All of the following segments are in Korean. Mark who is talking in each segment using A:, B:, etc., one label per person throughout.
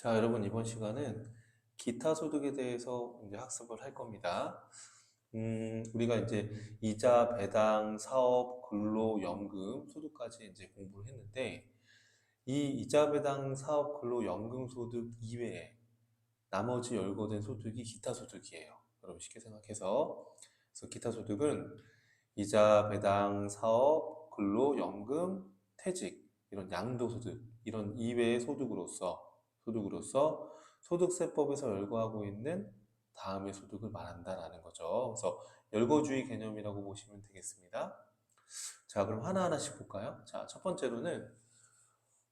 A: 자, 여러분, 이번 시간은 기타 소득에 대해서 이제 학습을 할 겁니다. 우리가 이제 이자, 배당, 사업, 근로, 연금, 소득까지 이제 공부를 했는데, 이 이자, 배당, 사업, 근로, 연금 소득 이외에 나머지 열거된 소득이 기타 소득이에요. 여러분 쉽게 생각해서. 그래서 기타 소득은 이자, 배당, 사업, 근로, 연금, 퇴직, 이런 양도소득, 이런 이외의 소득으로서 소득세법에서 열거하고 있는 다음의 소득을 말한다라는 거죠. 그래서 열거주의 개념이라고 보시면 되겠습니다. 자, 그럼 하나하나씩 볼까요? 자, 첫 번째로는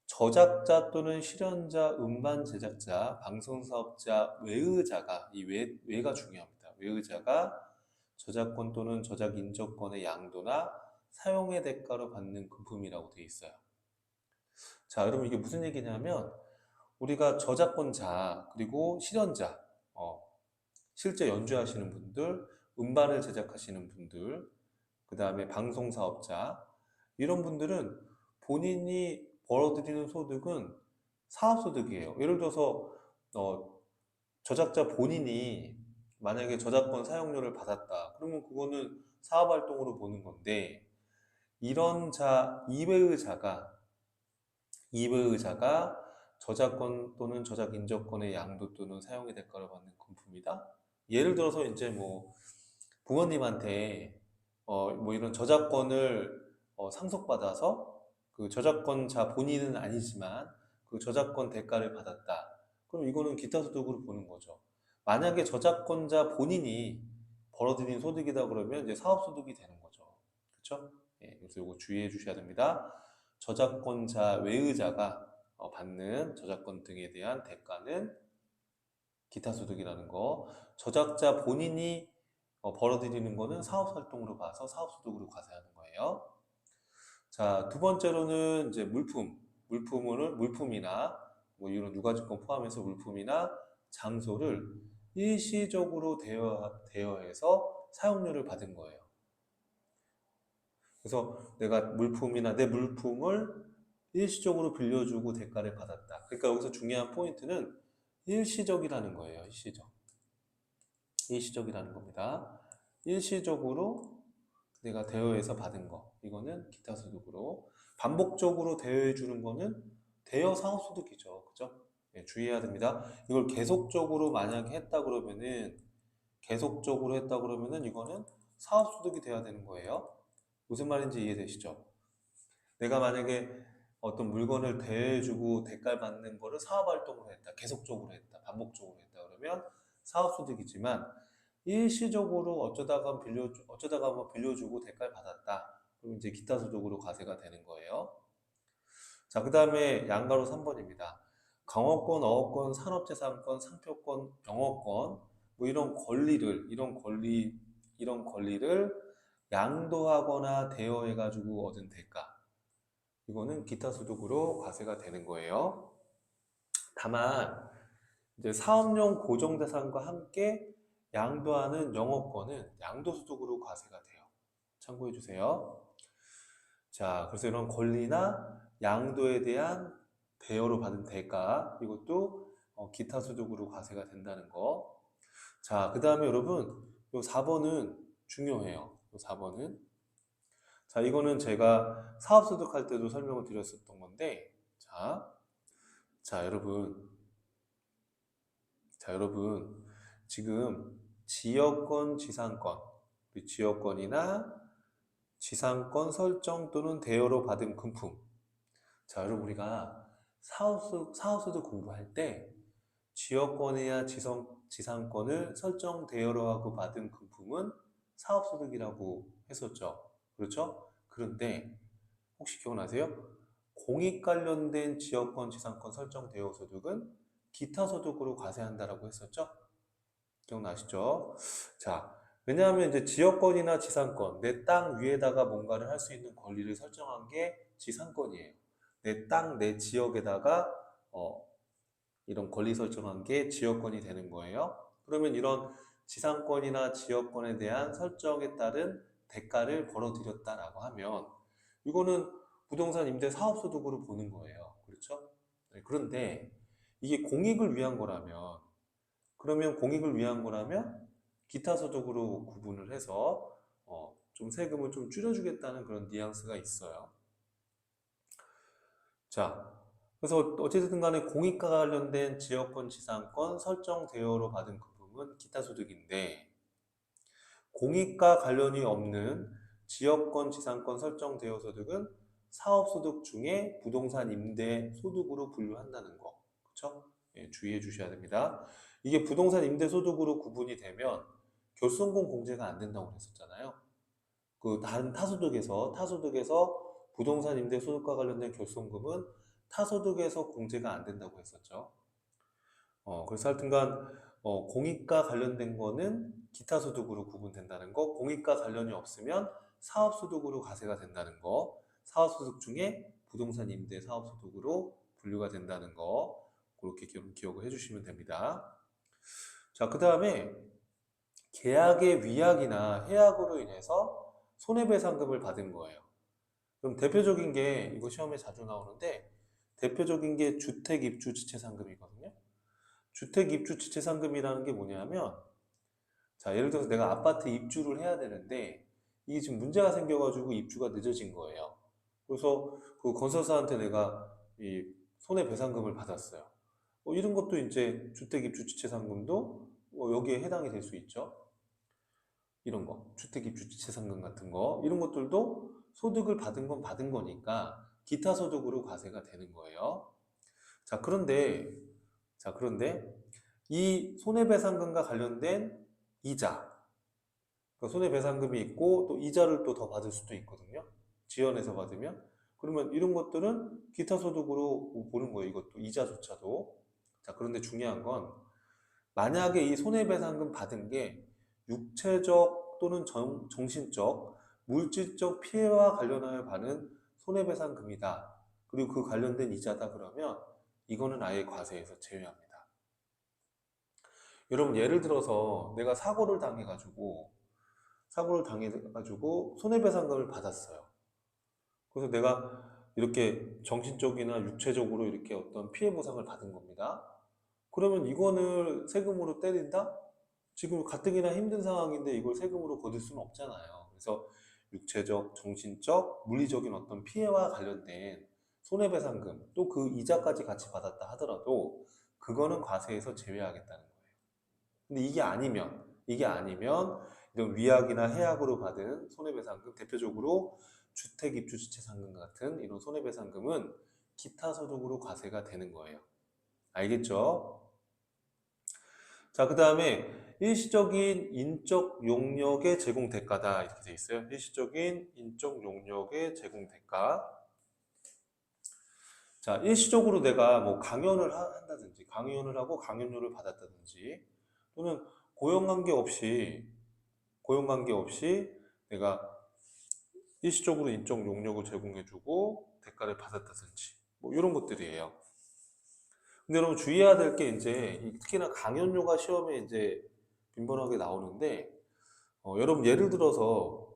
A: 저작자 또는 실현자, 음반 제작자, 방송사업자, 외의자가, 외가 중요합니다. 외의자가 저작권 또는 저작 인저권의 양도나 사용의 대가로 받는 금품이라고 되어 있어요. 자, 여러분 이게 무슨 얘기냐면 우리가 저작권자 그리고 실현자, 실제 연주하시는 분들, 음반을 제작하시는 분들, 그 다음에 방송사업자, 이런 분들은 본인이 벌어들이는 소득은 사업소득이에요. 예를 들어서 저작자 본인이 만약에 저작권 사용료를 받았다. 그러면 그거는 사업활동으로 보는 건데 이런 이외의 자가 저작권 또는 저작 인저권의 양도 또는 사용의 대가를 받는 금품이다. 예를 들어서 이제 뭐 부모님한테 뭐 이런 저작권을 상속받아서 그 저작권자 본인은 아니지만 그 저작권 대가를 받았다. 그럼 이거는 기타 소득으로 보는 거죠. 만약에 저작권자 본인이 벌어들인 소득이다 그러면 이제 사업 소득이 되는 거죠. 그렇죠? 예, 그래서 이거 주의해 주셔야 됩니다. 저작권자 외의자가 받는 저작권 등에 대한 대가는 기타 소득이라는 거. 저작자 본인이 벌어들이는 거는 사업활동으로 봐서 사업소득으로 과세하는 거예요. 자, 두 번째로는 이제 물품이나 뭐 이런 유가증권 포함해서 물품이나 장소를 일시적으로 대여해서 사용료를 받은 거예요. 그래서 내가 내 물품을 일시적으로 빌려주고 대가를 받았다. 그러니까 여기서 중요한 포인트는 일시적이라는 거예요. 일시적이라는 겁니다. 일시적으로 내가 대여해서 받은 거, 이거는 기타 소득으로. 반복적으로 대여해 주는 거는 대여 사업 소득이죠. 그죠? 네, 주의해야 됩니다. 이걸 계속적으로 했다 그러면은 이거는 사업 소득이 돼야 되는 거예요. 무슨 말인지 이해되시죠? 내가 만약에 어떤 물건을 대여해주고 대가를 받는 거를 사업활동으로 했다, 계속적으로 했다, 반복적으로 했다 그러면 사업소득이지만 일시적으로 어쩌다가 한번 빌려주고 대가를 받았다. 그럼 이제 기타 소득으로 과세가 되는 거예요. 자, 그 다음에 양가로 3번입니다. 강업권, 어업권, 산업재산권, 상표권, 영업권, 뭐 이런 권리를 양도하거나 대여해가지고 얻은 대가. 이거는 기타 소득으로 과세가 되는 거예요. 다만 이제 사업용 고정자산과 함께 양도하는 영업권은 양도소득으로 과세가 돼요. 참고해 주세요. 자, 그래서 이런 권리나 양도에 대한 대여로 받은 대가, 이것도 기타 소득으로 과세가 된다는 거. 자, 그 다음에 여러분, 요 4번은 중요해요. 요 4번은. 자, 이거는 제가 사업소득 할 때도 설명을 드렸었던 건데, 자, 여러분. 자, 여러분. 지금 지역권이나 지상권 설정 또는 대여로 받은 금품. 자, 여러분, 우리가 사업소득 공부할 때 지역권이나 지상권을 설정 대여로 하고 받은 금품은 사업소득이라고 했었죠. 그렇죠? 그런데 혹시 기억나세요? 공익 관련된 지역권, 지상권 설정 대여 소득은 기타 소득으로 과세한다라고 했었죠? 기억나시죠? 자, 왜냐하면 이제 지역권이나 지상권, 내 땅 위에다가 뭔가를 할 수 있는 권리를 설정한 게 지상권이에요. 내 땅, 내 지역에다가 이런 권리 설정한 게 지역권이 되는 거예요. 그러면 이런 지상권이나 지역권에 대한 설정에 따른 대가를 벌어들였다라고 하면 이거는 부동산 임대 사업소득으로 보는 거예요. 그렇죠? 네, 그런데 이게 공익을 위한 거라면, 그러면 공익을 위한 거라면 기타 소득으로 구분을 해서 좀 세금을 좀 줄여주겠다는 그런 뉘앙스가 있어요. 자, 그래서 어쨌든 간에 공익과 관련된 지역권 지상권 설정 대여로 받은 금품은 기타 소득인데, 공익과 관련이 없는 지역권 지상권 설정 대여 소득은 사업소득 중에 부동산 임대 소득으로 분류한다는 거. 그렇죠? 예, 주의해 주셔야 됩니다. 이게 부동산 임대 소득으로 구분이 되면 결손금 공제가 안 된다고 그랬었잖아요. 그 다른 타소득에서 부동산 임대 소득과 관련된 결손금은 타소득에서 공제가 안 된다고 했었죠. 그래서 하여튼간 공익과 관련된 거는 기타 소득으로 구분된다는 거, 공익과 관련이 없으면 사업소득으로 과세가 된다는 거, 사업소득 중에 부동산 임대 사업소득으로 분류가 된다는 거, 그렇게 기억을 해주시면 됩니다. 자, 그 다음에 계약의 위약이나 해약으로 인해서 손해배상금을 받은 거예요. 그럼 대표적인 게, 이거 시험에 자주 나오는데, 대표적인 게 주택입주지체상금이거든요. 주택입주지체상금이라는 게 뭐냐면, 자, 예를 들어서 내가 아파트 입주를 해야 되는데, 이게 지금 문제가 생겨가지고 입주가 늦어진 거예요. 그래서 그 건설사한테 내가 이 손해배상금을 받았어요. 이런 것도 이제 주택입주지체상금도 여기에 해당이 될 수 있죠. 이런 거, 주택입주지체상금 같은 거, 이런 것들도 소득을 받은 건 받은 거니까 기타 소득으로 과세가 되는 거예요. 자, 그런데 이 손해배상금과 관련된 이자, 그러니까 손해배상금이 있고 또 이자를 또 더 받을 수도 있거든요. 지연해서 받으면. 그러면 이런 것들은 기타 소득으로 보는 거예요. 이것도 이자조차도. 자, 그런데 중요한 건 만약에 이 손해배상금 받은 게 육체적 또는 정신적, 물질적 피해와 관련하여 받는 손해배상금이다. 그리고 그 관련된 이자다 그러면 이거는 아예 과세에서 제외합니다. 여러분 예를 들어서 내가 사고를 당해가지고 손해배상금을 받았어요. 그래서 내가 이렇게 정신적이나 육체적으로 이렇게 어떤 피해 보상을 받은 겁니다. 그러면 이거를 세금으로 때린다? 지금 가뜩이나 힘든 상황인데 이걸 세금으로 거둘 수는 없잖아요. 그래서 육체적, 정신적, 물리적인 어떤 피해와 관련된 손해배상금, 또 그 이자까지 같이 받았다 하더라도 그거는 과세에서 제외하겠다는 거예요. 근데 이게 아니면 이런 위약이나 해약으로 받은 손해배상금, 대표적으로 주택입주지체상금 같은 이런 손해배상금은 기타 소득으로 과세가 되는 거예요. 알겠죠? 자, 그 다음에 일시적인 인적 용역의 제공 대가다 이렇게 돼 있어요. 일시적인 인적 용역의 제공 대가. 자, 일시적으로 내가 뭐 강연을 한다든지, 강연을 하고 강연료를 받았다든지, 또는 고용관계 없이 내가 일시적으로 인적 용역을 제공해주고 대가를 받았다든지, 뭐 이런 것들이에요. 근데 여러분 주의해야 될 게 이제 특히나 강연료가 시험에 이제 빈번하게 나오는데, 여러분 예를 들어서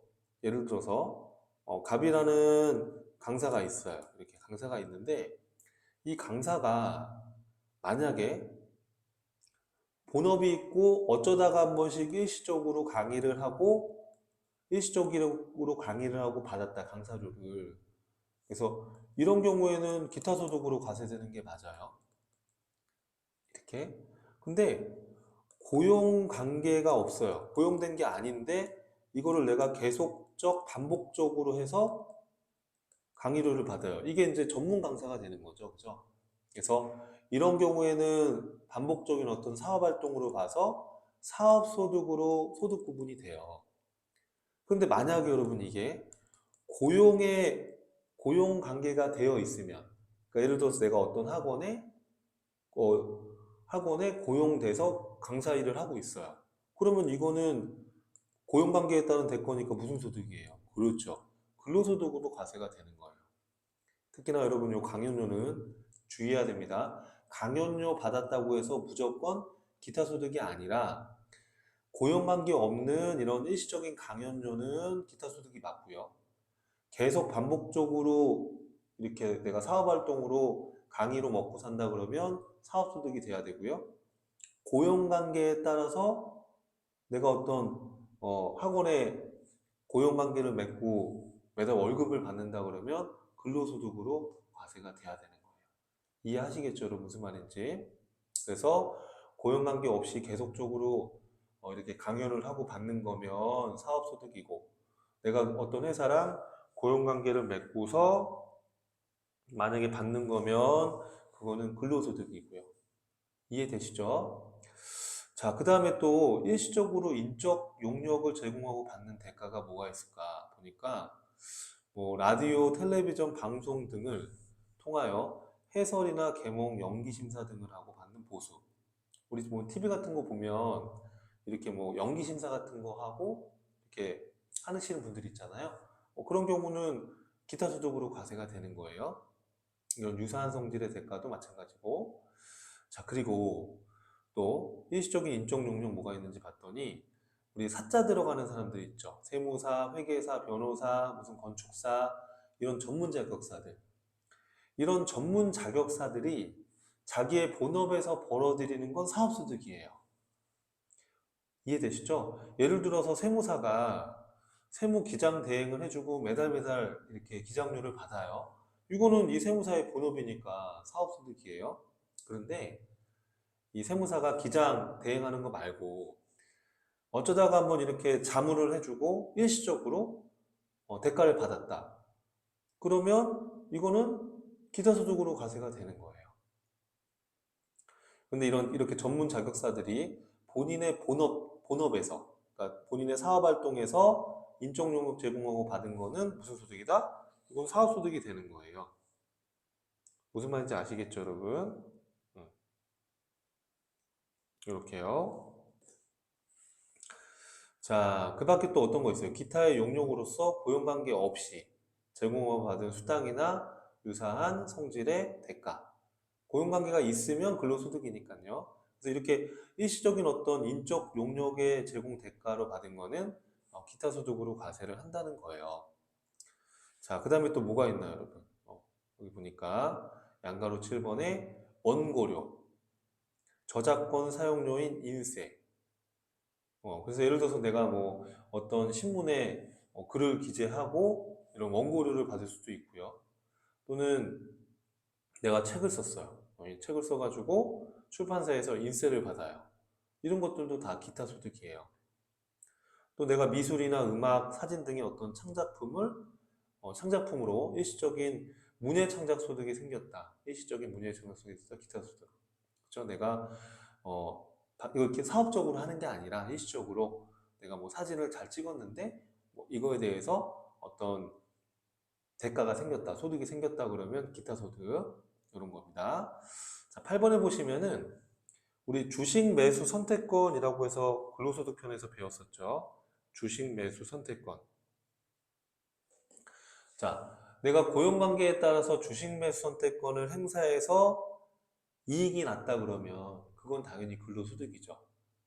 A: 갑이라는 강사가 있어요. 이렇게 강사가 있는데 이 강사가 만약에 본업이 있고 어쩌다가 한 번씩 일시적으로 강의를 하고 받았다 강사료를. 그래서 이런 경우에는 기타 소득으로 과세되는 게 맞아요. 이렇게. 근데 고용 관계가 없어요. 고용된 게 아닌데 이거를 내가 반복적으로 해서 강의료를 받아요. 이게 이제 전문 강사가 되는 거죠. 그죠? 그래서 이런 경우에는 반복적인 어떤 사업 활동으로 봐서 사업 소득으로 소득 구분이 돼요. 그런데 만약에 여러분 이게 고용 관계가 되어 있으면, 그러니까 예를 들어서 내가 어떤 학원에 고용돼서 강사 일을 하고 있어요. 그러면 이거는 고용 관계에 따른 대가니까 무슨 소득이에요? 그렇죠. 근로소득으로 과세가 되는 거예요. 특히나 여러분 요 강연료는 주의해야 됩니다. 강연료 받았다고 해서 무조건 기타 소득이 아니라 고용관계 없는 이런 일시적인 강연료는 기타 소득이 맞고요. 계속 반복적으로 이렇게 내가 사업활동으로 강의로 먹고 산다 그러면 사업소득이 돼야 되고요. 고용관계에 따라서 내가 어떤 학원에 고용관계를 맺고 매달 월급을 받는다 그러면 근로소득으로 과세가 돼야 되는 거예요. 이해하시겠죠, 여러분? 무슨 말인지. 그래서 고용관계 없이 계속적으로 이렇게 강연을 하고 받는 거면 사업소득이고, 내가 어떤 회사랑 고용관계를 맺고서 만약에 받는 거면 그거는 근로소득이고요. 이해되시죠? 자, 그 다음에 또 일시적으로 인적 용역을 제공하고 받는 대가가 뭐가 있을까 보니까 뭐 라디오, 텔레비전 방송 등을 통하여 해설이나 개몽, 연기 심사 등을 하고 받는 보수. 우리 뭐 TV 같은 거 보면 이렇게 뭐 연기 심사 같은 거 하고 이렇게 하시는 분들 있잖아요. 그런 경우는 기타 소득으로 과세가 되는 거예요. 이런 유사한 성질의 대가도 마찬가지고. 자, 그리고 또 일시적인 인적 용역 뭐가 있는지 봤더니 우리 사자 들어가는 사람들 있죠. 세무사, 회계사, 변호사, 무슨 건축사, 이런 전문 자격사들. 이런 전문 자격사들이 자기의 본업에서 벌어들이는 건 사업소득이에요. 이해되시죠? 예를 들어서 세무사가 세무 기장 대행을 해주고 매달 매달 이렇게 기장료를 받아요. 이거는 이 세무사의 본업이니까 사업소득이에요. 그런데 이 세무사가 기장 대행하는 거 말고 어쩌다가 한번 이렇게 자문을 해주고 일시적으로 대가를 받았다. 그러면 이거는 기타소득으로 과세가 되는 거예요. 근데 이렇게 전문 자격사들이 본인의 본업에서, 그러니까 본인의 사업 활동에서 인적 용역 제공하고 받은 거는 무슨 소득이다? 이건 사업소득이 되는 거예요. 무슨 말인지 아시겠죠, 여러분? 이렇게요. 자, 그 밖에 또 어떤 거 있어요? 기타의 용역으로서 고용관계 없이 제공을 받은 수당이나 유사한 성질의 대가. 고용관계가 있으면 근로소득이니까요. 그래서 이렇게 일시적인 어떤 인적 용역의 제공 대가로 받은 거는 기타 소득으로 과세를 한다는 거예요. 자, 그 다음에 또 뭐가 있나요, 여러분? 여기 보니까 양가로 7번에 원고료, 저작권 사용료인 인세. 그래서 예를 들어서 내가 뭐 어떤 신문에 글을 기재하고 이런 원고료를 받을 수도 있고요. 또는 내가 책을 썼어요. 이 책을 써가지고 출판사에서 인세를 받아요. 이런 것들도 다 기타 소득이에요. 또 내가 미술이나 음악, 사진 등의 어떤 창작품으로 일시적인 문예 창작 소득이 생겼다. 일시적인 문예 창작 소득이 있어 기타 소득. 그렇죠? 내가 이거 이렇게 사업적으로 하는 게 아니라 일시적으로 내가 뭐 사진을 잘 찍었는데 뭐 이거에 대해서 어떤 대가가 생겼다, 소득이 생겼다 그러면 기타 소득 이런 겁니다. 자, 8번에 보시면은 우리 주식 매수 선택권이라고 해서 근로소득 편에서 배웠었죠. 주식 매수 선택권. 자, 내가 고용관계에 따라서 주식 매수 선택권을 행사해서 이익이 났다 그러면 그건 당연히 근로소득이죠.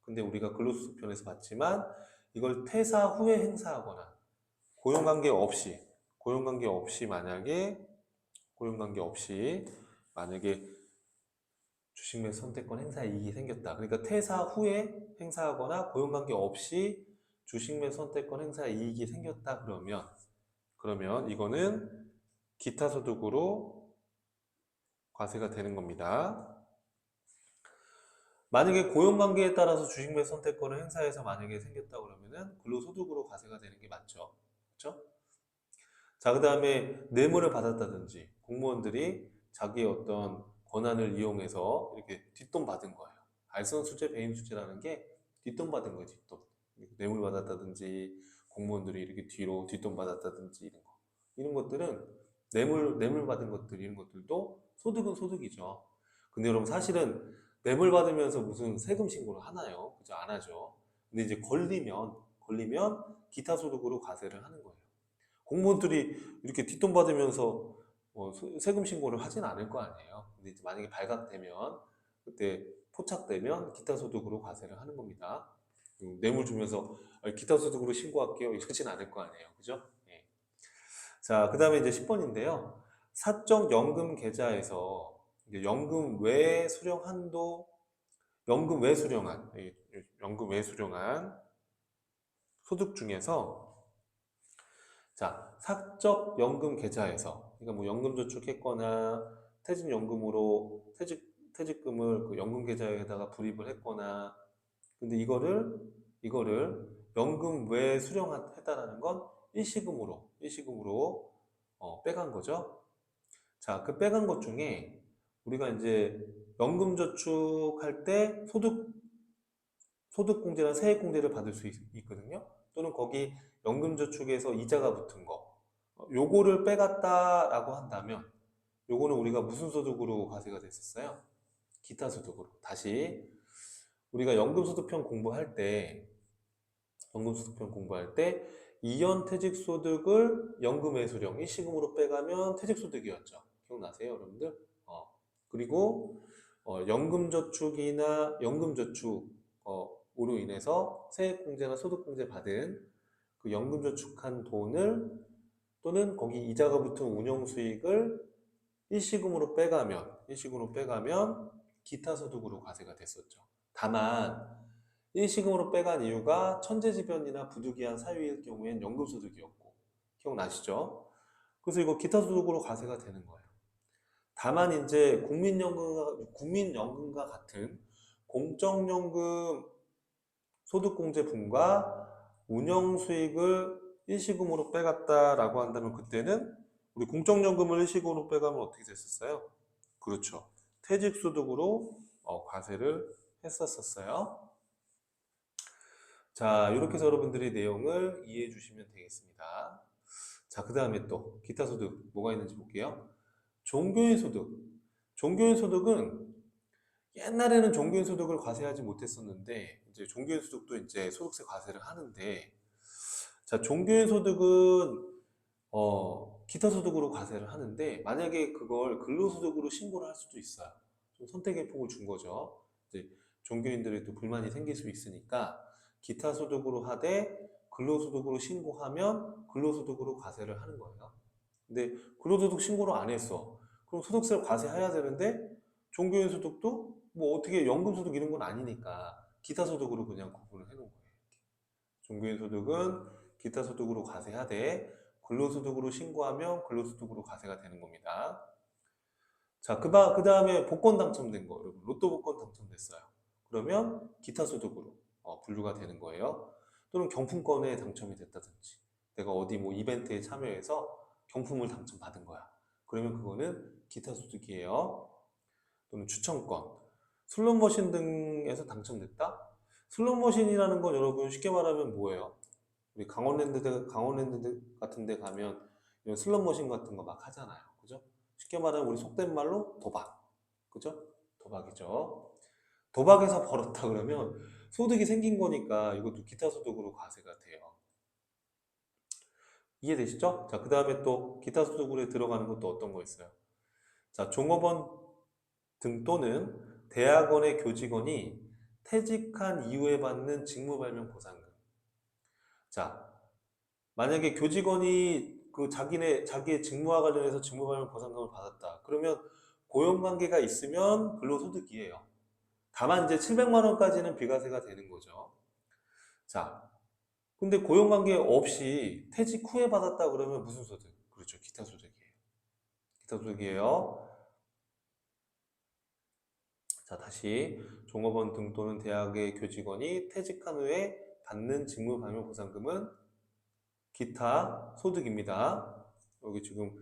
A: 근데 우리가 근로소득 편에서 봤지만 이걸 퇴사 후에 행사하거나 고용관계 없이 만약에 주식 매수 선택권 행사 이익이 생겼다. 그러니까 퇴사 후에 행사하거나 고용관계 없이 주식 매수 선택권 행사 이익이 생겼다 그러면 이거는 기타 소득으로 과세가 되는 겁니다. 만약에 고용관계에 따라서 주식 매수 선택권을 행사해서 만약에 생겼다 그러면은 근로소득으로 과세가 되는 게 맞죠. 그렇죠? 자, 그 다음에 뇌물을 받았다든지 공무원들이 자기의 어떤 권한을 이용해서 이렇게 뒷돈 받은 거예요. 알선수재, 배임수재라는 게 뒷돈 받은 거예요, 뒷돈. 뇌물 받았다든지 공무원들이 이렇게 뒤로 뒷돈 받았다든지 이런 것들은 뇌물 받은 것들, 이런 것들도 소득은 소득이죠. 근데 여러분 사실은 뇌물 받으면서 무슨 세금 신고를 하나요? 그죠? 안 하죠. 근데 이제 걸리면 기타 소득으로 과세를 하는 거예요. 공무원들이 이렇게 뒷돈 받으면서 세금 신고를 하진 않을 거 아니에요. 근데 이제 만약에 발각되면 그때 포착되면 기타 소득으로 과세를 하는 겁니다. 뇌물 주면서 기타 소득으로 신고할게요. 이러진 않을 거 아니에요. 그죠? 자, 그 다음에 이제 10번인데요. 사적 연금 계좌에서 이제 연금 외 수령 한도, 연금 외 수령한, 연금 외 수령한 소득 중에서 자, 사적 연금 계좌에서, 그러니까 뭐 연금 저축했거나 퇴직금을 그 연금 계좌에다가 불입을 했거나, 근데 이거를 연금 외에 수령했다라는 건 일시금으로 빼간 거죠. 자, 그 빼간 것 중에 우리가 이제 연금 저축할 때 소득공제나 세액공제를 받을 수 있거든요. 또는 거기 연금저축에서 이자가 붙은 거. 요거를 빼갔다라고 한다면 요거는 우리가 무슨 소득으로 과세가 됐었어요? 기타 소득으로. 다시 우리가 연금소득편 공부할 때 이연퇴직소득을 연금회수령 일시금으로 빼가면 퇴직소득이었죠. 기억나세요, 여러분들? 그리고 연금저축이나 연금저축으로 인해서 세액공제나 소득공제 받은 그 연금저축한 돈을 또는 거기 이자가 붙은 운용수익을 일시금으로 빼가면 기타 소득으로 과세가 됐었죠. 다만 일시금으로 빼간 이유가 천재지변이나 부득이한 사유일 경우엔 연금소득이었고 기억나시죠? 그래서 이거 기타 소득으로 과세가 되는 거예요. 다만 이제 국민연금과 같은 공적연금 소득공제분과 운영수익을 일시금으로 빼갔다라고 한다면 그때는 우리 공적연금을 일시금으로 빼가면 어떻게 됐었어요? 그렇죠. 퇴직소득으로 과세를 했었어요. 자, 이렇게 해서 여러분들이 내용을 이해해 주시면 되겠습니다. 자, 그 다음에 또 기타 소득 뭐가 있는지 볼게요. 종교인 소득. 종교인 소득은 옛날에는 종교인 소득을 과세하지 못했었는데 이제 종교인 소득도 이제 소득세 과세를 하는데 자, 종교인 소득은 기타 소득으로 과세를 하는데 만약에 그걸 근로소득으로 신고를 할 수도 있어요. 좀 선택의 폭을 준 거죠. 이제 종교인들이 또 불만이 생길 수 있으니까 기타 소득으로 하되 근로소득으로 신고하면 근로소득으로 과세를 하는 거예요. 근데 근로소득 신고를 안 했어. 그럼 소득세를 과세해야 되는데 종교인 소득도 뭐 어떻게 연금소득 이런 건 아니니까 기타 소득으로 그냥 구분을 해놓은 거예요. 종교인 소득은 기타 소득으로 과세하되 근로소득으로 신고하면 근로소득으로 과세가 되는 겁니다. 자, 그 다음에 복권 당첨된 거, 여러분 로또 복권 당첨됐어요. 그러면 기타 소득으로 분류가 되는 거예요. 또는 경품권에 당첨이 됐다든지 내가 어디 뭐 이벤트에 참여해서 경품을 당첨받은 거야. 그러면 그거는 기타 소득이에요. 또는 추천권, 슬롯머신 등에서 당첨됐다? 슬롯머신이라는 건 여러분 쉽게 말하면 뭐예요? 우리 강원랜드 같은 데 가면 이런 슬롯머신 같은 거 막 하잖아요. 그죠? 쉽게 말하면 우리 속된 말로 도박. 그죠? 도박이죠. 도박에서 벌었다 그러면 소득이 생긴 거니까 이것도 기타 소득으로 과세가 돼요. 이해되시죠? 자, 그 다음에 또 기타 소득으로 들어가는 것도 어떤 거 있어요? 자, 종업원 등 또는 대학원의 교직원이 퇴직한 이후에 받는 직무발명보상금. 자, 만약에 교직원이 그 자기의 직무와 관련해서 직무발명보상금을 받았다. 그러면 고용관계가 있으면 근로소득이에요. 다만 이제 700만 원까지는 비과세가 되는 거죠. 자, 근데 고용관계 없이 퇴직 후에 받았다 그러면 무슨 소득? 그렇죠. 기타 소득이에요. 기타 소득이에요. 자, 다시 종업원 등 또는 대학의 교직원이 퇴직한 후에 받는 직무방해보상금은 기타 소득입니다. 여기 지금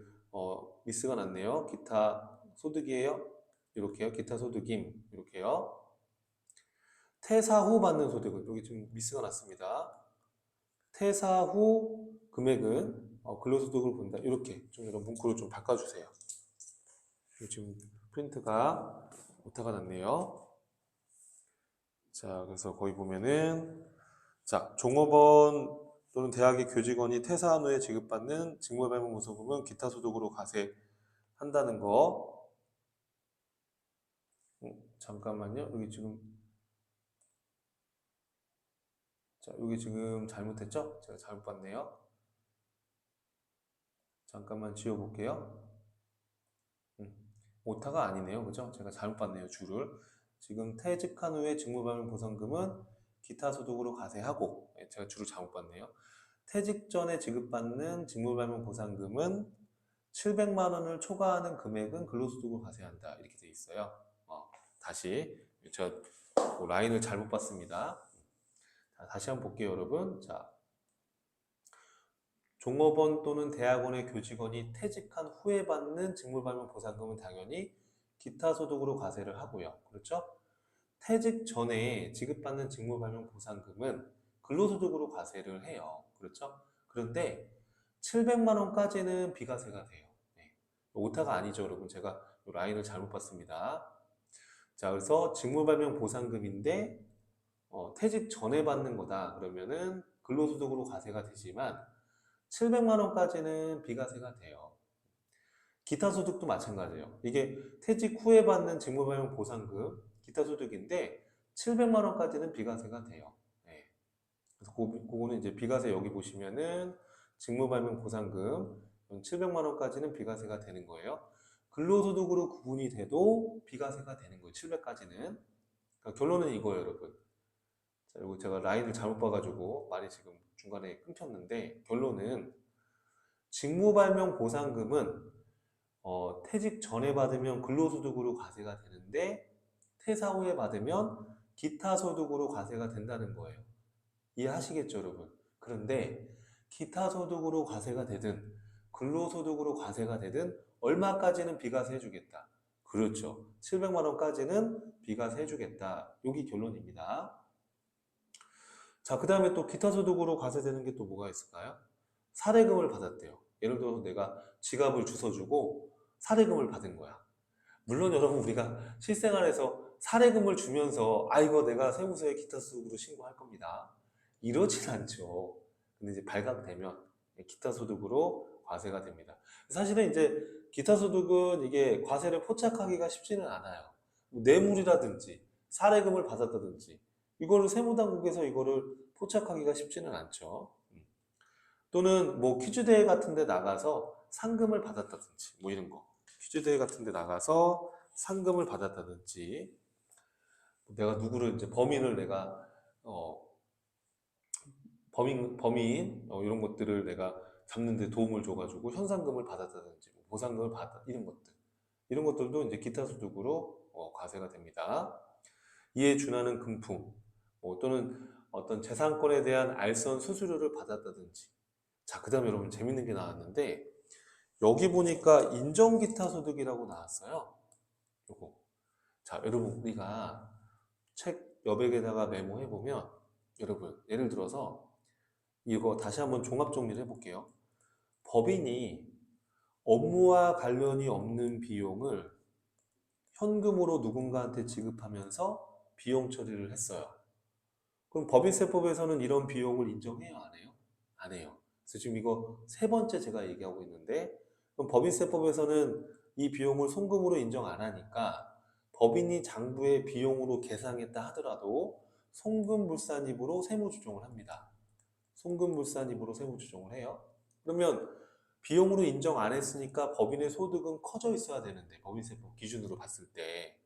A: 미스가 났네요. 기타 소득이에요. 이렇게요. 기타 소득임. 이렇게요. 퇴사 후 받는 소득은 여기 지금 미스가 났습니다. 퇴사 후 금액은 근로소득을 본다. 이렇게 좀 이런 문구를 좀 바꿔주세요. 지금 프린트가 오타가 났네요. 자, 그래서 거기 보면은 자, 종업원 또는 대학의 교직원이 퇴사한 후에 지급받는 직무발명보상금은 기타 소득으로 과세한다는 거. 잠깐만요. 여기 지금 잘못했죠? 제가 잘못 봤네요. 잠깐만 지워볼게요. 오타가 아니네요. 그죠? 제가 잘못 봤네요. 줄을. 지금 퇴직한 후에 직무발명 보상금은 기타 소득으로 과세하고, 제가 줄을 잘못 봤네요. 퇴직 전에 지급받는 직무발명 보상금은 700만 원을 초과하는 금액은 근로소득으로 과세한다. 이렇게 돼 있어요. 다시 제가 라인을 잘못 봤습니다. 자, 다시 한번 볼게요, 여러분. 자, 종업원 또는 대학원의 교직원이 퇴직한 후에 받는 직무발명 보상금은 당연히 기타 소득으로 과세를 하고요. 그렇죠? 퇴직 전에 지급받는 직무발명 보상금은 근로소득으로 과세를 해요. 그렇죠? 그런데 700만 원까지는 비과세가 돼요. 네. 오타가 아니죠, 여러분. 제가 라인을 잘못 봤습니다. 자, 그래서 직무발명 보상금인데 퇴직 전에 받는 거다. 그러면은 근로소득으로 과세가 되지만 700만 원까지는 비과세가 돼요. 기타 소득도 마찬가지예요. 이게 퇴직 후에 받는 직무발명 보상금, 기타 소득인데 700만 원까지는 비과세가 돼요. 네. 그래서 그거는 이제 비과세 여기 보시면은 직무발명 보상금 700만 원까지는 비과세가 되는 거예요. 근로소득으로 구분이 돼도 비과세가 되는 거예요. 700까지는. 그러니까 결론은 이거예요, 여러분. 자, 그리고 제가 라인을 잘못 봐가지고 말이 지금 중간에 끊겼는데 결론은 직무발명 보상금은 퇴직 전에 받으면 근로소득으로 과세가 되는데 퇴사 후에 받으면 기타 소득으로 과세가 된다는 거예요. 이해하시겠죠, 여러분? 그런데 기타 소득으로 과세가 되든 근로소득으로 과세가 되든 얼마까지는 비과세 해주겠다. 그렇죠. 700만 원까지는 비과세 해주겠다. 여기 결론입니다. 자, 그 다음에 또 기타 소득으로 과세되는 게 또 뭐가 있을까요? 사례금을 받았대요. 예를 들어서 내가 지갑을 주워주고 사례금을 받은 거야. 물론 여러분 우리가 실생활에서 사례금을 주면서 아 이거 내가 세무서에 기타 소득으로 신고할 겁니다. 이러진 않죠. 근데 이제 발각되면 기타 소득으로 과세가 됩니다. 사실은 이제 기타 소득은 이게 과세를 포착하기가 쉽지는 않아요. 뭐 뇌물이라든지 사례금을 받았다든지 이거를 세무당국에서 이거를 포착하기가 쉽지는 않죠. 또는 뭐 퀴즈 대회 같은 데 나가서 상금을 받았다든지 뭐 이런 거. 퀴즈 대회 같은 데 나가서 상금을 받았다든지 내가 누구를 이제 범인을 내가 어 범인 이런 것들을 내가 잡는 데 도움을 줘가지고 현상금을 받았다든지 뭐 보상금을 받았 이런 것들도 이제 기타 소득으로 과세가 됩니다. 이에 준하는 금품 뭐 또는 어떤 재산권에 대한 알선 수수료를 받았다든지 자, 그 다음에 여러분 재밌는 게 나왔는데 여기 보니까 인정기타 소득이라고 나왔어요. 요거. 자, 여러분 우리가 책 여백에다가 메모해보면 여러분 예를 들어서 이거 다시 한번 종합 정리를 해볼게요. 법인이 업무와 관련이 없는 비용을 현금으로 누군가한테 지급하면서 비용 처리를 했어요. 그럼 법인세법에서는 이런 비용을 인정해요, 안 해요? 안 해요. 그래서 지금 이거 세 번째 제가 얘기하고 있는데 그럼 법인세법에서는 이 비용을 송금으로 인정 안 하니까 법인이 장부에 비용으로 계상했다 하더라도 송금물산입으로 세무조정을 합니다. 송금물산입으로 세무조정을 해요. 그러면 비용으로 인정 안 했으니까 법인의 소득은 커져 있어야 되는데 법인세법 기준으로 봤을 때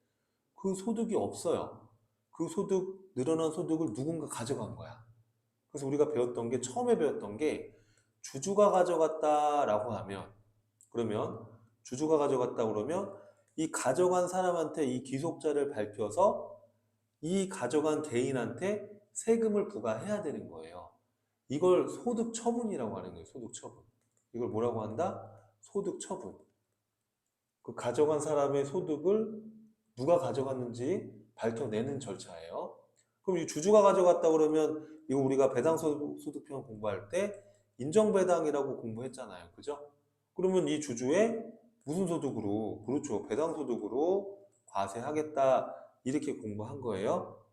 A: 그 소득이 없어요. 그 소득, 늘어난 소득을 누군가 가져간 거야. 그래서 우리가 배웠던 게 처음에 배웠던 게 주주가 가져갔다라고 하면 그러면 주주가 가져갔다 그러면 이 가져간 사람한테 이 귀속자를 밝혀서 이 가져간 개인한테 세금을 부과해야 되는 거예요. 이걸 소득 처분이라고 하는 거예요. 소득 처분. 이걸 뭐라고 한다? 소득 처분. 그 가져간 사람의 소득을 누가 가져갔는지 밝혀내는 절차예요. 그럼 이 주주가 가져갔다 그러면 이거 우리가 배당소득편 공부할 때 인정배당이라고 공부했잖아요. 그죠? 그러면 이 주주의 무슨 소득으로? 그렇죠. 배당소득으로 과세하겠다. 이렇게 공부한 거예요.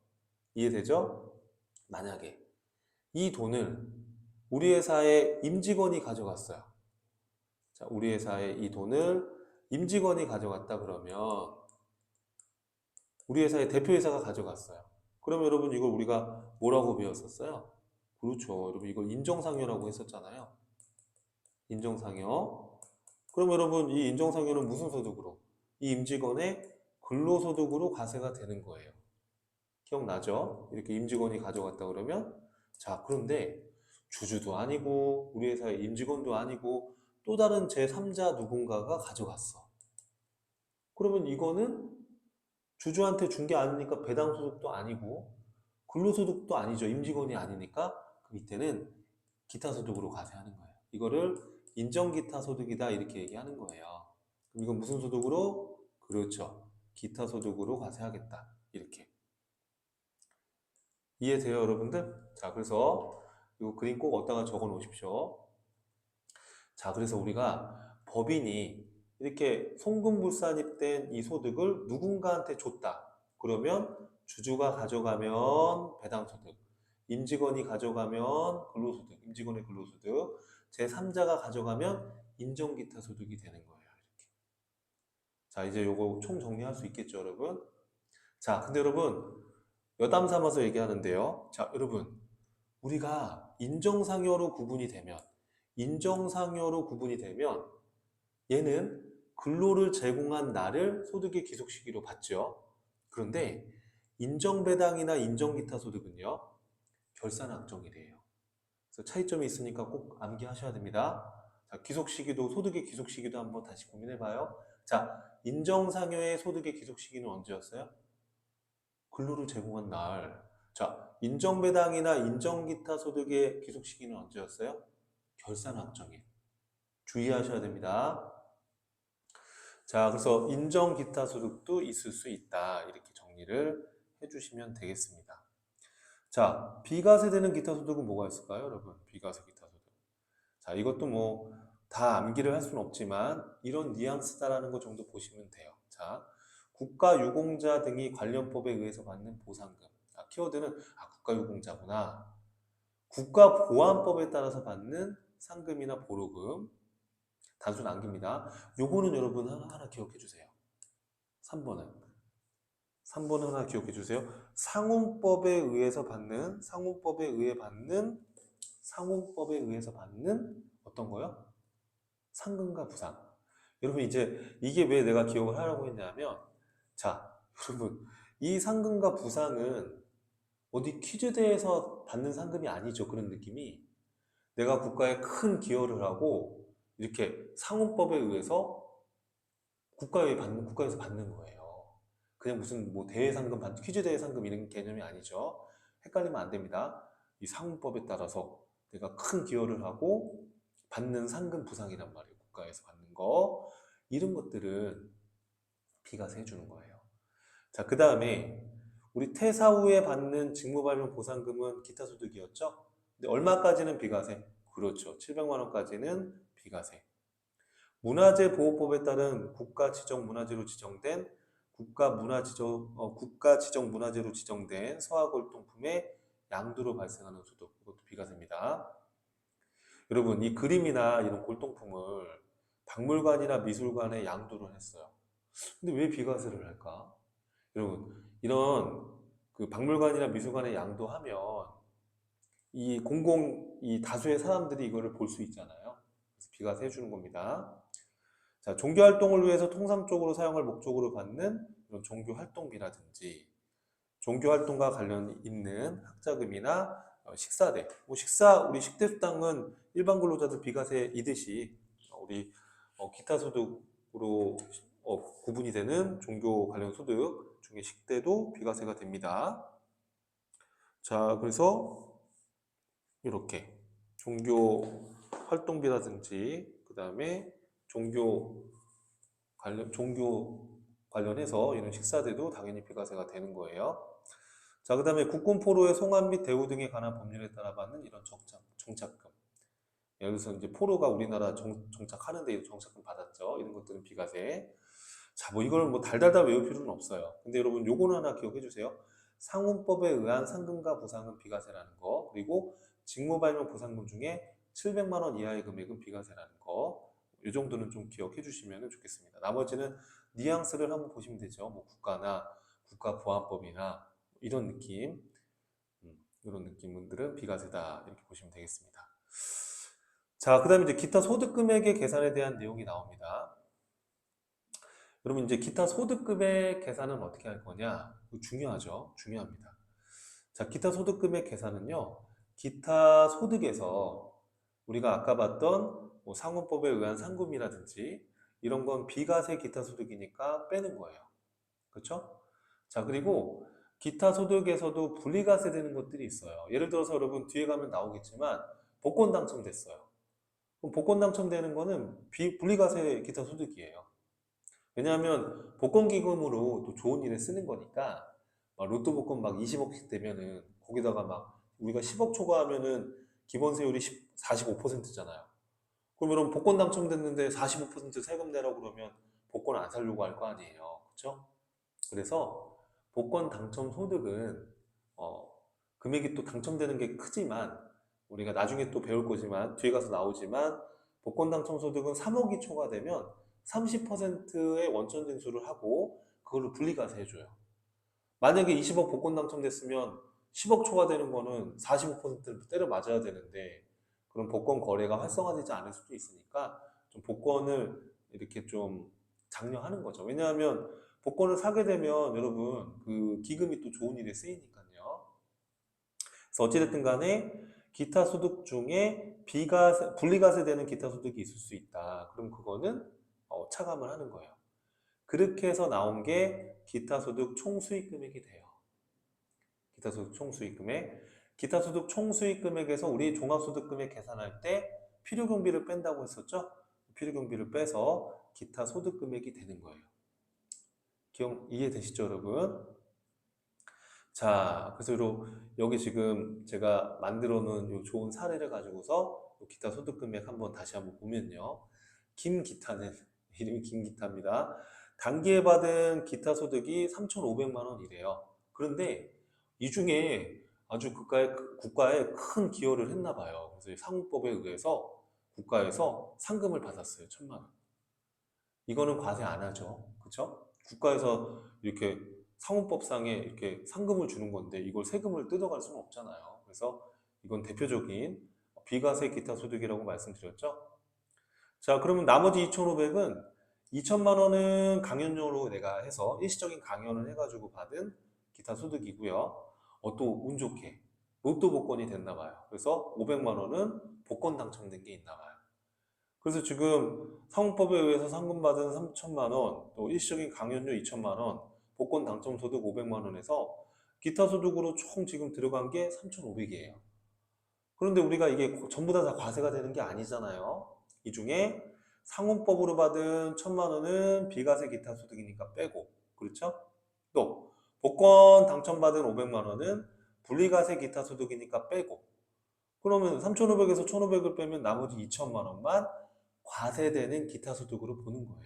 A: 이해되죠? 만약에 이 돈을 우리 회사의 임직원이 가져갔어요. 자, 우리 회사의 이 돈을 임직원이 가져갔다 그러면 우리 회사의 대표이사가 가져갔어요. 그럼 여러분 이걸 우리가 뭐라고 배웠었어요? 그렇죠. 여러분 이걸 인정상여라고 했었잖아요. 인정상여. 그럼 여러분 이 인정상여는 무슨 소득으로? 이 임직원의 근로소득으로 과세가 되는 거예요. 기억나죠? 이렇게 임직원이 가져갔다 그러면 자, 그런데 주주도 아니고 우리 회사의 임직원도 아니고 또 다른 제3자 누군가가 가져갔어. 그러면 이거는 주주한테 준 게 아니니까 배당소득도 아니고 근로소득도 아니죠. 임직원이 아니니까 그 밑에는 기타소득으로 과세하는 거예요. 이거를 인정기타소득이다 이렇게 얘기하는 거예요. 그럼 이건 무슨 소득으로? 그렇죠. 기타소득으로 과세하겠다. 이렇게. 이해돼요, 여러분들? 자, 그래서 이 그림 꼭 어디다가 적어 놓으십시오. 자, 그래서 우리가 법인이 이렇게 송금불산입된 이 소득을 누군가한테 줬다. 그러면 주주가 가져가면 배당소득, 임직원이 가져가면 근로소득, 임직원의 근로소득, 제3자가 가져가면 인정기타소득이 되는 거예요. 이렇게. 자, 이제 요거 총 정리할 수 있겠죠, 여러분? 자, 근데 여러분, 여담 삼아서 얘기하는데요. 자, 여러분, 우리가 인정상여로 구분이 되면 얘는 근로를 제공한 나를 소득의 기속시기로 봤죠. 그런데 인정배당이나 인정기타소득은요, 결산확정이래요. 그래서 차이점이 있으니까 꼭 암기하셔야 됩니다. 자, 기속시기도, 소득의 기속시기도 한번 다시 고민해봐요. 자, 인정상여의 소득의 기속시기는 언제였어요? 근로를 제공한 날. 자, 인정배당이나 인정기타 소득의 기속시기는 언제였어요? 결산확정일. 주의하셔야 됩니다. 자, 그래서 인정기타 소득도 있을 수 있다. 이렇게 정리를 해주시면 되겠습니다. 자, 비과세되는 기타 소득은 뭐가 있을까요, 여러분? 비과세 기타 소득. 자, 이것도 뭐 다 암기를 할 수는 없지만 이런 뉘앙스다라는 것 정도 보시면 돼요. 자, 국가유공자 등이 관련법에 의해서 받는 보상금. 키워드는 국가유공자구나. 국가보안법에 따라서 받는 상금이나 보로금. 단순 암기입니다. 요거는 여러분 하나 기억해 주세요. 3번은. 3번은 하나 기억해 주세요. 상훈법에 의해서 받는 어떤 거요? 상금과 부상. 여러분 이제 이게 왜 내가 기억을 하라고 했냐면 자, 여러분 이 상금과 부상은 어디 퀴즈대에서 받는 상금이 아니죠. 그런 느낌이 내가 국가에 큰 기여를 하고 이렇게 상훈법에 의해서 국가에서 받는 거예요. 그냥 무슨 뭐 대회 상금, 퀴즈 대회 상금 이런 개념이 아니죠. 헷갈리면 안 됩니다. 이 상훈법에 따라서 내가 큰 기여를 하고 받는 상금 부상이란 말이에요. 국가에서 받는 거. 이런 것들은 비과세 해주는 거예요. 자, 그 다음에 우리 퇴사 후에 받는 직무발명 보상금은 기타 소득이었죠? 근데 얼마까지는 비과세? 그렇죠. 700만 원까지는 비과세. 문화재보호법에 따른 국가지정문화재로 지정된 국가지정문화재로 지정된 서학월동품의 양도로 발생하는 소득, 이것도 비과세입니다. 여러분, 이 그림이나 이런 골동품을 박물관이나 미술관에 양도를 했어요. 근데 왜 비과세를 할까? 여러분, 이런 그 박물관이나 미술관에 양도하면 이 다수의 사람들이 이거를 볼 수 있잖아요. 그래서 비과세 해주는 겁니다. 자, 종교 활동을 위해서 통상적으로 사용할 목적으로 받는 이런 종교 활동비라든지 종교 활동과 관련 있는 학자금이나 식사대, 우리 식대수당은 일반 근로자들 비과세이듯이 우리 기타 소득으로 구분이 되는 종교 관련 소득 중에 식대도 비과세가 됩니다. 자, 그래서 이렇게 종교 활동비라든지 그 다음에 종교 관련해서 이런 식사대도 당연히 비과세가 되는 거예요. 자, 그 다음에 국군포로의 송환 및 대우 등에 관한 법률에 따라 받는 이런 정착금. 예를 들어서 이제 포로가 우리나라 정착하는데 이 정착금 받았죠. 이런 것들은 비과세. 자, 뭐 이걸 뭐 달달달 외울 필요는 없어요. 근데 여러분 요거는 하나 기억해 주세요. 상훈법에 의한 상금과 보상은 비과세라는 거. 그리고 직무발명 보상금 중에 700만 원 이하의 금액은 비과세라는 거. 이 정도는 좀 기억해 주시면 좋겠습니다. 나머지는 뉘앙스를 한번 보시면 되죠. 뭐 국가나 국가보안법이나 이런 느낌, 이런 느낌들은 비과세다 이렇게 보시면 되겠습니다. 자, 그 다음에 이제 기타 소득 금액의 계산에 대한 내용이 나옵니다. 여러분 이제 기타 소득금액 계산은 어떻게 할 거냐? 이거 중요하죠. 중요합니다. 자, 기타 소득금액 계산은요. 기타 소득에서 우리가 아까 봤던 뭐 상호법에 의한 상금이라든지 이런 건 비과세 기타 소득이니까 빼는 거예요. 그렇죠? 자, 그리고 기타 소득에서도 분리과세 되는 것들이 있어요. 예를 들어서 여러분 뒤에 가면 나오겠지만 복권 당첨됐어요. 그럼 복권 당첨되는 거는 분리과세 기타 소득이에요. 왜냐하면 복권 기금으로 또 좋은 일에 쓰는 거니까 막 로또 복권 막 20억씩 되면은 거기다가 막 우리가 10억 초과하면은 기본 세율이 45%잖아요. 그럼 여러분 복권 당첨됐는데 45% 세금 내라고 그러면 복권 안 사려고 할 거 아니에요. 그렇죠? 그래서 복권 당첨 소득은 어, 금액이 또 당첨되는 게 크지만 우리가 나중에 또 배울 거지만 뒤에 가서 나오지만 복권 당첨 소득은 3억이 초과되면 30%의 원천 징수를 하고 그걸로 분리과세 해줘요. 만약에 20억 복권 당첨됐으면 10억 초과되는 거는 45%를 때려 맞아야 되는데 그럼 복권 거래가 활성화되지 않을 수도 있으니까 좀 복권을 이렇게 좀 장려하는 거죠. 왜냐하면 복권을 사게 되면 여러분 그 기금이 또 좋은 일에 쓰이니까요. 그래서 어찌됐든 간에 기타 소득 중에 분리과세 되는 기타 소득이 있을 수 있다. 그럼 그거는 차감을 하는 거예요. 그렇게 해서 나온 게 기타 소득 총수익 금액이 돼요. 기타 소득 총수익 금액. 기타 소득 총수익 금액에서 우리 종합소득 금액 계산할 때 필요경비를 뺀다고 했었죠? 필요경비를 빼서 기타 소득 금액이 되는 거예요. 이해되시죠, 여러분? 자, 그래서 여기 지금 제가 만들어 놓은 요 좋은 사례를 가지고서 기타 소득 금액 다시 한번 보면요. 김기타는 이름이 김기타입니다. 단기에 받은 기타 소득이 3,500만 원이래요. 그런데 이 중에 아주 국가에 큰 기여를 했나 봐요. 그래서 상호법에 의해서 국가에서 상금을 받았어요. 1,000만 원. 이거는 과세 안 하죠. 그렇죠? 국가에서 이렇게 상호법상에 이렇게 상금을 주는 건데 이걸 세금을 뜯어갈 수는 없잖아요. 그래서 이건 대표적인 비과세 기타 소득이라고 말씀드렸죠. 자, 그러면 나머지 2,500은 2천만 원은 강연료로 내가 해서 일시적인 강연을 해가지고 받은 기타 소득이고요. 또 운 좋게 로또 복권이 됐나 봐요. 그래서 500만 원은 복권 당첨된 게 있나 봐요. 그래서 지금 상호법에 의해서 상금받은 3천만 원, 또 일시적인 강연료 2천만 원, 복권 당첨 소득 500만 원에서 기타 소득으로 총 지금 들어간 게 3,500이에요. 그런데 우리가 이게 전부 다 과세가 되는 게 아니잖아요. 이 중에 상호법으로 받은 1,000만 원은 비과세 기타 소득이니까 빼고, 그렇죠? 또 복권 당첨받은 500만 원은 분리과세 기타 소득이니까 빼고, 그러면 3,500에서 1,500을 빼면 나머지 2천만 원만 과세되는 기타 소득으로 보는 거예요.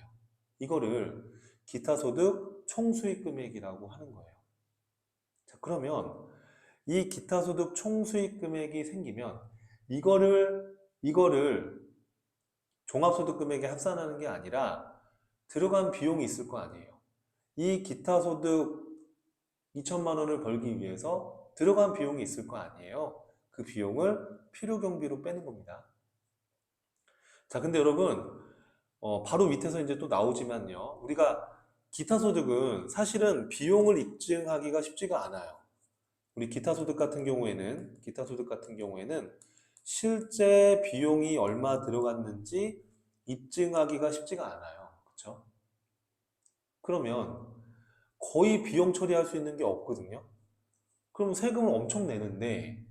A: 이거를 기타 소득 총수익 금액이라고 하는 거예요. 자, 그러면 이 기타 소득 총수익 금액이 생기면 이거를 종합소득 금액에 합산하는 게 아니라 들어간 비용이 있을 거 아니에요. 이 기타 소득 2천만 원을 벌기 위해서 들어간 비용이 있을 거 아니에요. 그 비용을 필요경비로 빼는 겁니다. 자, 근데 여러분, 바로 밑에서 이제 또 나오지만요. 우리가 기타 소득은 사실은 비용을 입증하기가 쉽지가 않아요. 우리 기타 소득 같은 경우에는 실제 비용이 얼마 들어갔는지 입증하기가 쉽지가 않아요. 그렇죠? 그러면 거의 비용 처리할 수 있는 게 없거든요. 그럼 세금을 엄청 내는데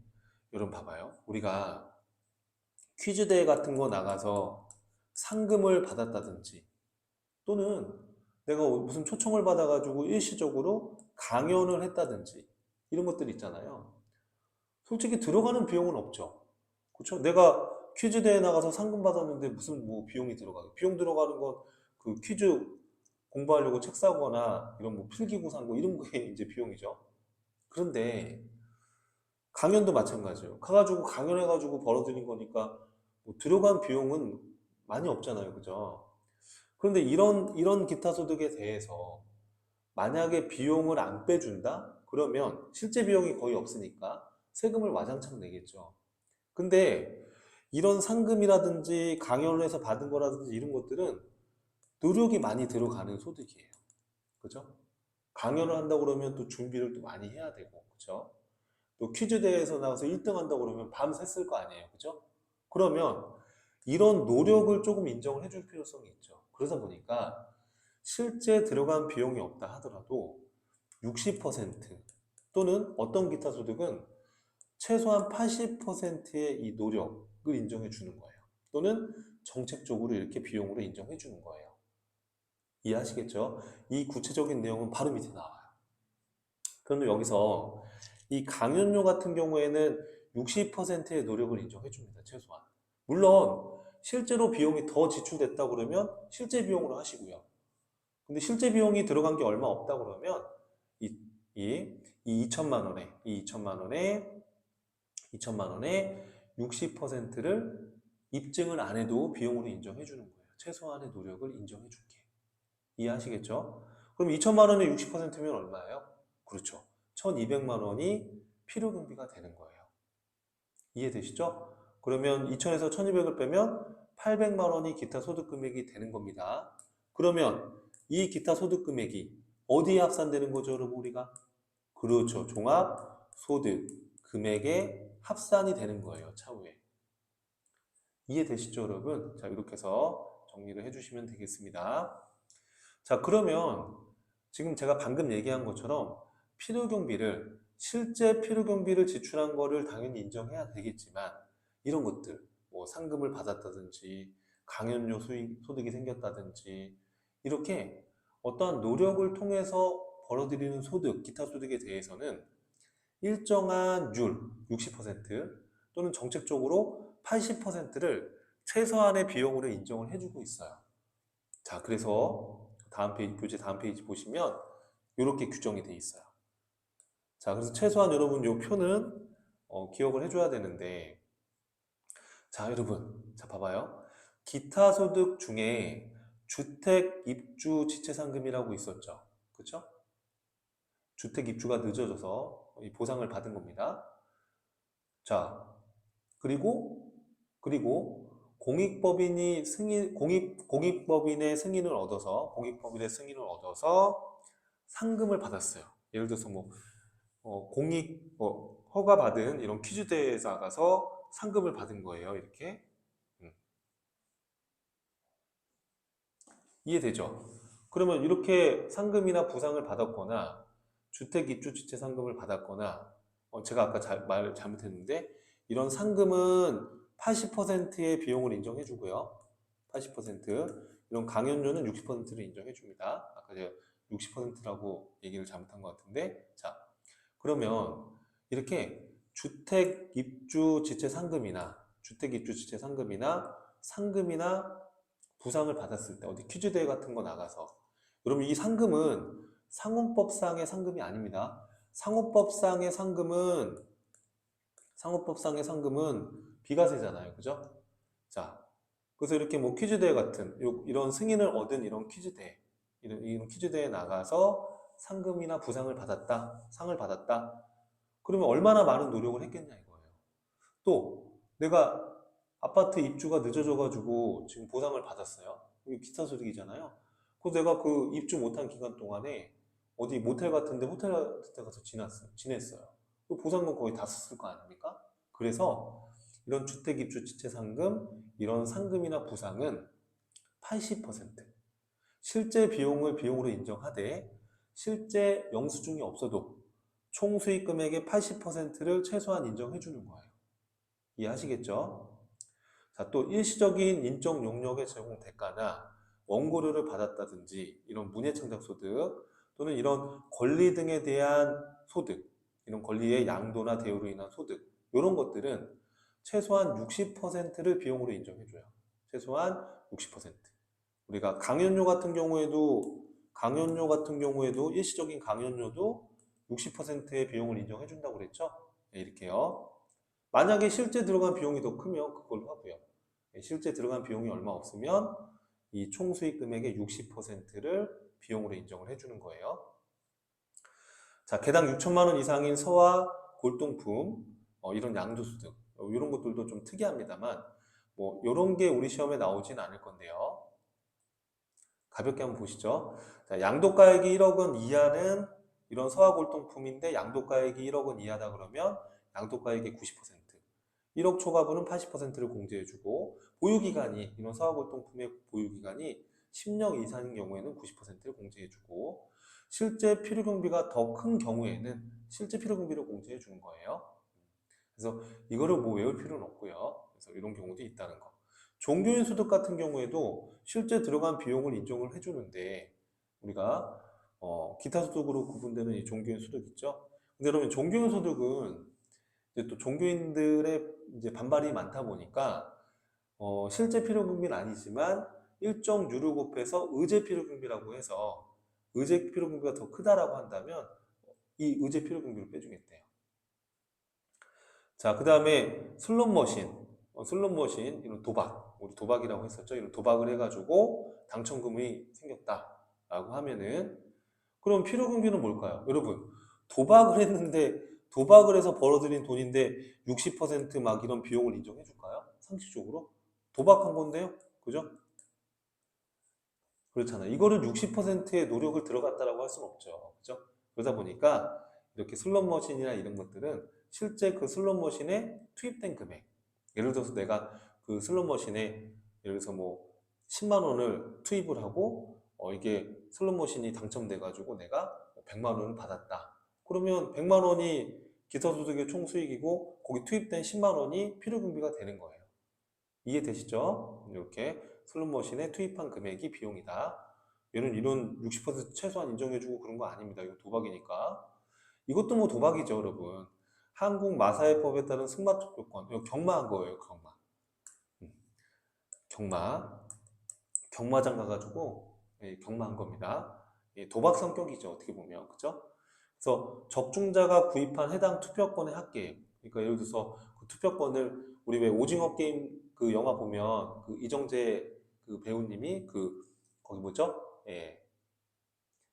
A: 여러분 봐봐요. 우리가 퀴즈 대회 같은 거 나가서 상금을 받았다든지 또는 내가 무슨 초청을 받아가지고 일시적으로 강연을 했다든지 이런 것들 있잖아요. 솔직히 들어가는 비용은 없죠. 그렇죠? 내가 퀴즈 대회 나가서 상금 받았는데 무슨 뭐 비용이 비용 들어가는 건 그 퀴즈 공부하려고 책 사거나 이런 뭐 필기구 산 거 이런 게 이제 비용이죠. 그런데 강연도 마찬가지예요. 가가지고 강연해가지고 벌어들인 거니까 뭐 들어간 비용은 많이 없잖아요. 그죠? 그런데 이런 기타 소득에 대해서 만약에 비용을 안 빼준다? 그러면 실제 비용이 거의 없으니까 세금을 와장창 내겠죠. 근데 이런 상금이라든지 강연을 해서 받은 거라든지 이런 것들은 노력이 많이 들어가는 소득이에요. 그죠? 강연을 한다고 그러면 또 준비를 또 많이 해야 되고, 그죠? 또 퀴즈 대회에서 나와서 1등 한다고 그러면 밤샜을 거 아니에요. 그죠? 그러면 이런 노력을 조금 인정을 해줄 필요성이 있죠. 그러다 보니까 실제 들어간 비용이 없다 하더라도 60% 또는 어떤 기타 소득은 최소한 80%의 이 노력을 인정해 주는 거예요. 또는 정책적으로 이렇게 비용으로 인정해 주는 거예요. 이해하시겠죠? 이 구체적인 내용은 바로 밑에 나와요. 그런데 여기서 이 강연료 같은 경우에는 60%의 노력을 인정해 줍니다. 최소한. 물론 실제로 비용이 더 지출됐다 그러면 실제 비용으로 하시고요. 근데 실제 비용이 들어간 게 얼마 없다 그러면 이, 이 2천만 원에 이 2천만 원에 60%를 입증을 안 해도 비용으로 인정해 주는 거예요. 최소한의 노력을 인정해 줄게. 이해하시겠죠? 그럼 2천만 원에 60%면 얼마예요? 그렇죠. 1,200만 원이 필요 경비가 되는 거예요. 이해되시죠? 그러면 2천에서 1,200을 빼면 800만 원이 기타 소득 금액이 되는 겁니다. 그러면 이 기타 소득 금액이 어디에 합산되는 거죠, 여러분, 우리가? 그렇죠. 종합 소득 금액에 합산이 되는 거예요, 차후에. 이해되시죠, 여러분? 자, 이렇게 해서 정리를 해주시면 되겠습니다. 자, 그러면 지금 제가 방금 얘기한 것처럼 필요경비를 실제 필요경비를 지출한 거를 당연히 인정해야 되겠지만 이런 것들, 뭐 상금을 받았다든지 강연료 소득이 생겼다든지 이렇게 어떠한 노력을 통해서 벌어들이는 소득, 기타 소득에 대해서는 일정한 율, 60% 또는 정책적으로 80%를 최소한의 비용으로 인정을 해주고 있어요. 자, 그래서 다음 페이지, 교재 다음 페이지 보시면 이렇게 규정이 돼 있어요. 자, 그래서 최소한 여러분 이 표는 기억을 해줘야 되는데, 자, 여러분, 자, 봐봐요. 기타 소득 중에 주택 입주 지체 상금이라고 있었죠. 그렇죠? 주택 입주가 늦어져서 이 보상을 받은 겁니다. 자, 그리고 공익법인의 승인을 얻어서 상금을 받았어요. 예를 들어서 뭐 허가받은 이런 퀴즈 대회에 나가서 상금을 받은 거예요. 이렇게. 이해되죠? 그러면 이렇게 상금이나 부상을 받았거나 주택 입주 지체 상금을 받았거나 제가 아까 말 잘못했는데 이런 상금은 80%의 비용을 인정해 주고요. 80% 이런 강연료는 60%를 인정해 줍니다. 아까 제가 60%라고 얘기를 잘못한 것 같은데 자 그러면 이렇게 주택 입주 지체 상금이나 부상을 받았을 때 어디 퀴즈 대회 같은 거 나가서 여러분 이 상금은 상호법상의 상금이 아닙니다. 상호법상의 상금은 비과세잖아요. 그죠? 자, 그래서 이렇게 뭐 퀴즈 대회 같은 이런 승인을 얻은 이런 퀴즈 대회 이런 퀴즈 대회에 나가서 상금이나 부상을 받았다. 상을 받았다. 그러면 얼마나 많은 노력을 했겠냐 이거예요. 또 내가 아파트 입주가 늦어져가지고 지금 보상을 받았어요. 이게 기타 소득이잖아요. 그래서 내가 그 입주 못한 기간 동안에 어디 호텔 같은 데 가서 지냈어요. 그 보상금 거의 다 썼을 거 아닙니까? 그래서 이런 주택 입주 지체 상금, 이런 상금이나 부상은 80% 실제 비용을 비용으로 인정하되 실제 영수증이 없어도 총 수익 금액의 80%를 최소한 인정해 주는 거예요. 이해하시겠죠? 자, 또 일시적인 인적 용역의 제공 대가나 원고료를 받았다든지 이런 문예창작 소득 또는 이런 권리 등에 대한 소득, 이런 권리의 양도나 대우로 인한 소득 이런 것들은 최소한 60%를 비용으로 인정해줘요. 최소한 60%. 우리가 강연료 같은 경우에도 일시적인 강연료도 60%의 비용을 인정해준다고 그랬죠? 네, 이렇게요. 만약에 실제 들어간 비용이 더 크면 그걸로 하고요. 실제 들어간 비용이 얼마 없으면 이 총 수익 금액의 60%를 비용으로 인정을 해주는 거예요. 자, 개당 6천만 원 이상인 서화, 골동품, 이런 양도소득, 이런 것들도 좀 특이합니다만, 뭐 이런 게 우리 시험에 나오진 않을 건데요. 가볍게 한번 보시죠. 자, 양도가액이 1억 원 이하는 이런 서학골동품인데 양도가액이 1억 원 이하다 그러면 양도가액의 90%, 1억 초과분은 80%를 공제해주고 보유기간이 이런 서학골동품의 보유기간이 10년 이상인 경우에는 90%를 공제해주고 실제 필요경비가 더 큰 경우에는 실제 필요경비를 공제해주는 거예요. 그래서 이거를 뭐 외울 필요는 없고요. 그래서 이런 경우도 있다는 거. 종교인 소득 같은 경우에도 실제 들어간 비용을 인정을 해주는데 우리가 기타 소득으로 구분되는 이 종교인 소득 있죠. 근데 여러분 종교인 소득은 이제 또 종교인들의 이제 반발이 많다 보니까 실제 필요금비는 아니지만 일정 유를 곱해서 의제 필요금비라고 해서 의제 필요금비가 더 크다라고 한다면 이 의제 필요금비를 빼주겠대요. 자, 그 다음에 슬롯머신, 이런 도박, 우리 도박이라고 했었죠. 이런 도박을 해가지고 당첨금이 생겼다라고 하면은, 그럼 필요금비는 뭘까요? 여러분, 도박을 했는데, 도박을 해서 벌어들인 돈인데 60% 이런 비용을 인정해 줄까요? 상식적으로? 도박한 건데요? 그죠? 그렇잖아요. 이거를 60%의 노력을 들어갔다라고 할 수는 없죠. 그죠? 그러다 보니까 이렇게 슬롯머신이나 이런 것들은 실제 그 슬롯머신에 투입된 금액. 예를 들어서 내가 그 슬롯머신에 예를 들어서 뭐 10만 원을 투입을 하고 이게 슬롯머신이 당첨돼가지고 내가 100만 원을 받았다. 그러면 100만 원이 기타소득의 총 수익이고 거기 투입된 10만 원이 필요금비가 되는 거예요. 이해되시죠? 이렇게 슬롯머신에 투입한 금액이 비용이다. 얘는 이런 60% 최소한 인정해주고 그런 거 아닙니다. 이거 도박이니까. 이것도 뭐 도박이죠, 여러분. 한국 마사회법에 따른 승마투표권. 이거 경마한 거예요, 경마. 음, 경마. 경마장 가가지고 경마한 겁니다. 도박 성격이죠, 어떻게 보면. 그죠? 그래서 적중자가 구입한 해당 투표권의 합계액. 그러니까 예를 들어서 그 투표권을 우리 왜 오징어 게임 그 영화 보면 그 이정재 그 배우님이 그 거기 뭐죠? 예,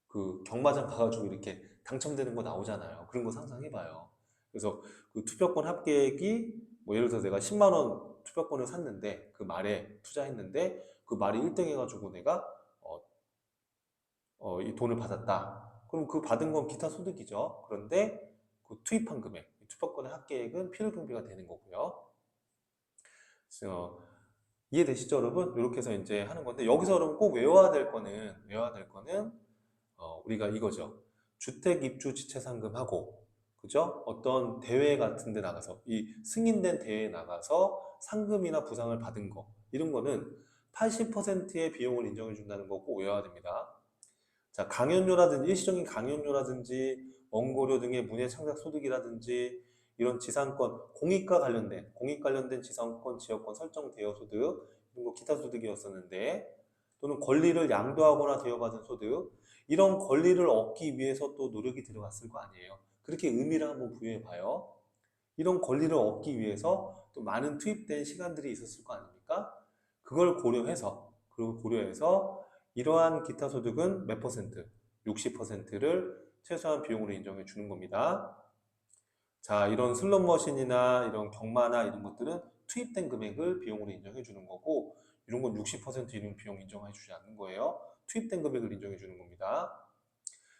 A: 그 경마장 가가지고 이렇게 당첨되는 거 나오잖아요. 그런 거 상상해봐요. 그래서 그 투표권 합계액이 뭐 예를 들어서 내가 10만 원 투표권을 샀는데 그 말에 투자했는데 그 말이 1등 해가지고 내가 이 돈을 받았다. 그럼 그 받은 건 기타 소득이죠. 그런데 그 투입한 금액, 투표권의 합계액은 필요경비가 되는 거고요. 그래서 이해되시죠, 여러분? 이렇게 해서 이제 하는 건데 여기서 여러분 꼭 외워야 될 거는 우리가 이거죠. 주택 입주 지체 상금하고 그죠? 어떤 대회 같은 데 나가서 이 승인된 대회에 나가서 상금이나 부상을 받은 거 이런 거는 80%의 비용을 인정해 준다는 거 꼭 외워야 됩니다. 자, 강연료라든지 일시적인 강연료라든지 원고료 등의 문예 창작 소득이라든지 이런 지상권, 공익 관련된 지상권, 지역권 설정 대여 소득 이런 거 기타 소득이었었는데 또는 권리를 양도하거나 대여받은 소득 이런 권리를 얻기 위해서 또 노력이 들어갔을 거 아니에요. 그렇게 의미를 한번 부여해 봐요. 이런 권리를 얻기 위해서 또 많은 투입된 시간들이 있었을 거 아닙니까? 그걸 고려해서 이러한 기타 소득은 몇 퍼센트? 60%를 최소한 비용으로 인정해 주는 겁니다. 자, 이런 슬롯머신이나 이런 경마나 이런 것들은 투입된 금액을 비용으로 인정해 주는 거고 이런 건 60% 이런 비용 인정해 주지 않는 거예요. 투입된 금액을 인정해 주는 겁니다.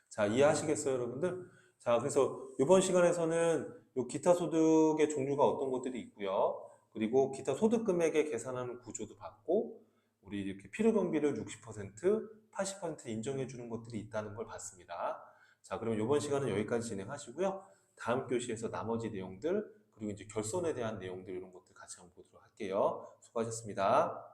A: 자, 이해하시겠어요, 여러분들? 자, 그래서 이번 시간에서는 요 기타 소득의 종류가 어떤 것들이 있고요. 그리고 기타 소득 금액의 계산하는 구조도 봤고, 우리 이렇게 필요 경비를 60%, 80% 인정해 주는 것들이 있다는 걸 봤습니다. 자, 그럼 이번 시간은 여기까지 진행하시고요. 다음 교시에서 나머지 내용들, 그리고 이제 결손에 대한 내용들 이런 것들 같이 한번 보도록 할게요. 수고하셨습니다.